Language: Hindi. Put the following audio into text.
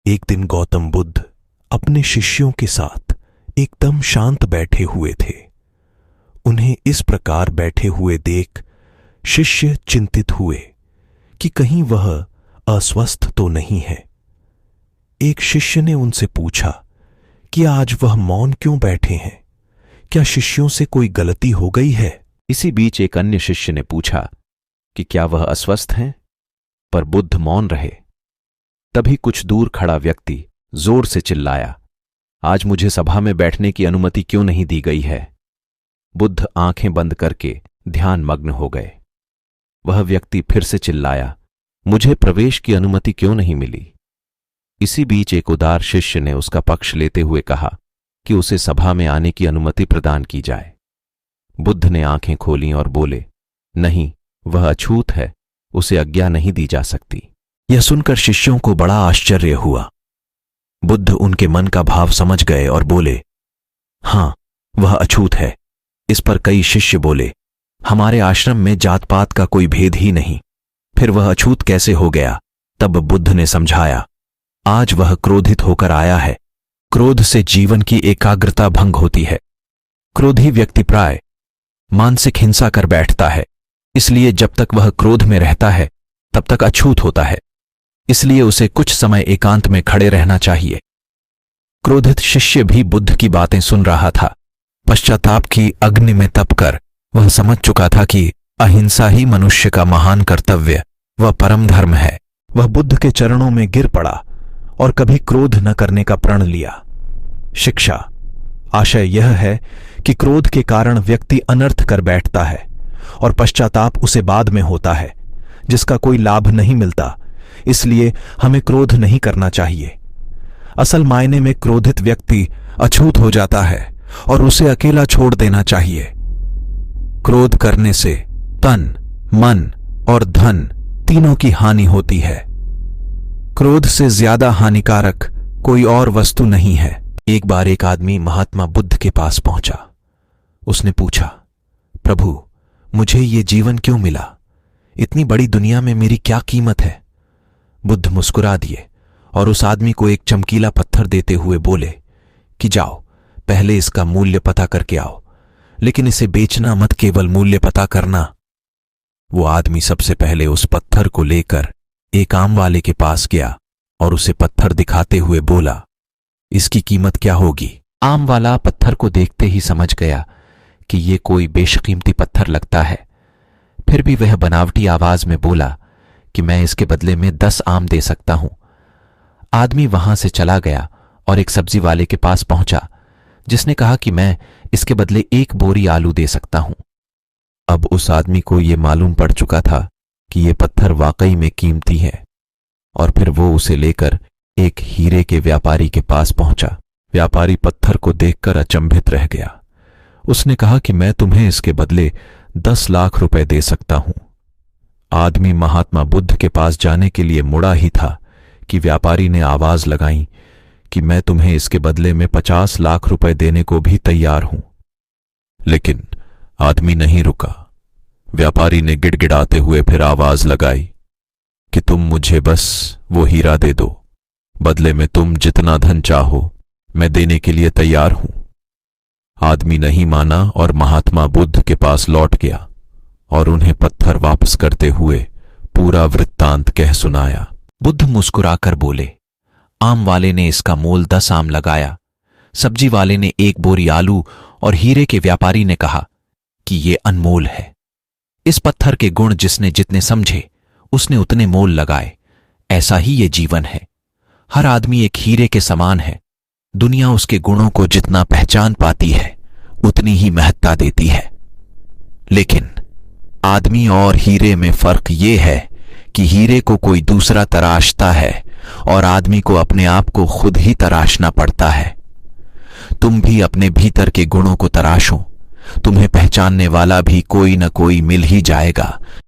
एक दिन गौतम बुद्ध अपने शिष्यों के साथ एकदम शांत बैठे हुए थे। उन्हें इस प्रकार बैठे हुए देख शिष्य चिंतित हुए कि कहीं वह अस्वस्थ तो नहीं है। एक शिष्य ने उनसे पूछा कि आज वह मौन क्यों बैठे हैं? क्या शिष्यों से कोई गलती हो गई है? इसी बीच एक अन्य शिष्य ने पूछा कि क्या वह अस्वस्थ हैं? पर बुद्ध मौन रहे। तभी कुछ दूर खड़ा व्यक्ति जोर से चिल्लाया, आज मुझे सभा में बैठने की अनुमति क्यों नहीं दी गई है? बुद्ध आंखें बंद करके ध्यान मग्न हो गए। वह व्यक्ति फिर से चिल्लाया, मुझे प्रवेश की अनुमति क्यों नहीं मिली? इसी बीच एक उदार शिष्य ने उसका पक्ष लेते हुए कहा कि उसे सभा में आने की अनुमति प्रदान की जाए। बुद्ध ने आंखें खोलीं और बोले, नहीं, वह अछूत है, उसे आज्ञा नहीं दी जा सकती। यह सुनकर शिष्यों को बड़ा आश्चर्य हुआ। बुद्ध उनके मन का भाव समझ गए और बोले, हां, वह अछूत है। इस पर कई शिष्य बोले, हमारे आश्रम में जात पात का कोई भेद ही नहीं, फिर वह अछूत कैसे हो गया? तब बुद्ध ने समझाया, आज वह क्रोधित होकर आया है। क्रोध से जीवन की एकाग्रता भंग होती है। क्रोधी व्यक्ति प्राय मानसिक हिंसा कर बैठता है, इसलिए जब तक वह क्रोध में रहता है तब तक अछूत होता है। इसलिए उसे कुछ समय एकांत में खड़े रहना चाहिए। क्रोधित शिष्य भी बुद्ध की बातें सुन रहा था। पश्चाताप की अग्नि में तपकर वह समझ चुका था कि अहिंसा ही मनुष्य का महान कर्तव्य व परम धर्म है। वह बुद्ध के चरणों में गिर पड़ा और कभी क्रोध न करने का प्रण लिया। शिक्षा आशय यह है कि क्रोध के कारण व्यक्ति अनर्थ कर बैठता है और पश्चाताप उसे बाद में होता है, जिसका कोई लाभ नहीं मिलता। इसलिए हमें क्रोध नहीं करना चाहिए। असल मायने में क्रोधित व्यक्ति अछूत हो जाता है और उसे अकेला छोड़ देना चाहिए। क्रोध करने से तन, मन और धन तीनों की हानि होती है। क्रोध से ज्यादा हानिकारक कोई और वस्तु नहीं है। एक बार एक आदमी महात्मा बुद्ध के पास पहुंचा। उसने पूछा, प्रभु, मुझे ये जीवन क्यों मिला? इतनी बड़ी दुनिया में मेरी क्या कीमत है? बुद्ध मुस्कुरा दिए और उस आदमी को एक चमकीला पत्थर देते हुए बोले कि जाओ, पहले इसका मूल्य पता करके आओ, लेकिन इसे बेचना मत, केवल मूल्य पता करना। वो आदमी सबसे पहले उस पत्थर को लेकर एक आम वाले के पास गया और उसे पत्थर दिखाते हुए बोला, इसकी कीमत क्या होगी? आम वाला पत्थर को देखते ही समझ गया कि ये कोई बेशकीमती पत्थर लगता है। फिर भी वह बनावटी आवाज में बोला कि मैं इसके बदले में 10 आम दे सकता हूं। आदमी वहां से चला गया और एक सब्जी वाले के पास पहुंचा, जिसने कहा कि मैं इसके बदले 1 बोरी आलू दे सकता हूं। अब उस आदमी को यह मालूम पड़ चुका था कि यह पत्थर वाकई में कीमती है, और फिर वो उसे लेकर एक हीरे के व्यापारी के पास पहुंचा। व्यापारी पत्थर को देखकर अचंभित रह गया। उसने कहा कि मैं तुम्हें इसके बदले 10 लाख रुपए दे सकता हूं। आदमी महात्मा बुद्ध के पास जाने के लिए मुड़ा ही था कि व्यापारी ने आवाज लगाई कि मैं तुम्हें इसके बदले में 50 लाख रुपए देने को भी तैयार हूं। लेकिन आदमी नहीं रुका। व्यापारी ने गिड़गिड़ाते हुए फिर आवाज लगाई कि तुम मुझे बस वो हीरा दे दो, बदले में तुम जितना धन चाहो मैं देने के लिए तैयार हूं। आदमी नहीं माना और महात्मा बुद्ध के पास लौट गया और उन्हें पत्थर वापस करते हुए पूरा वृत्तांत कह सुनाया। बुद्ध मुस्कुराकर बोले, आम वाले ने इसका मोल 10 आम लगाया, सब्जी वाले ने 1 बोरी आलू और हीरे के व्यापारी ने कहा कि ये अनमोल है। इस पत्थर के गुण जिसने जितने समझे उसने उतने मोल लगाए। ऐसा ही ये जीवन है। हर आदमी एक हीरे के समान है। दुनिया उसके गुणों को जितना पहचान पाती है उतनी ही महत्ता देती है। लेकिन आदमी और हीरे में फर्क ये है कि हीरे को कोई दूसरा तराशता है और आदमी को अपने आप को खुद ही तराशना पड़ता है। तुम भी अपने भीतर के गुणों को तराशो, तुम्हें पहचानने वाला भी कोई न कोई मिल ही जाएगा।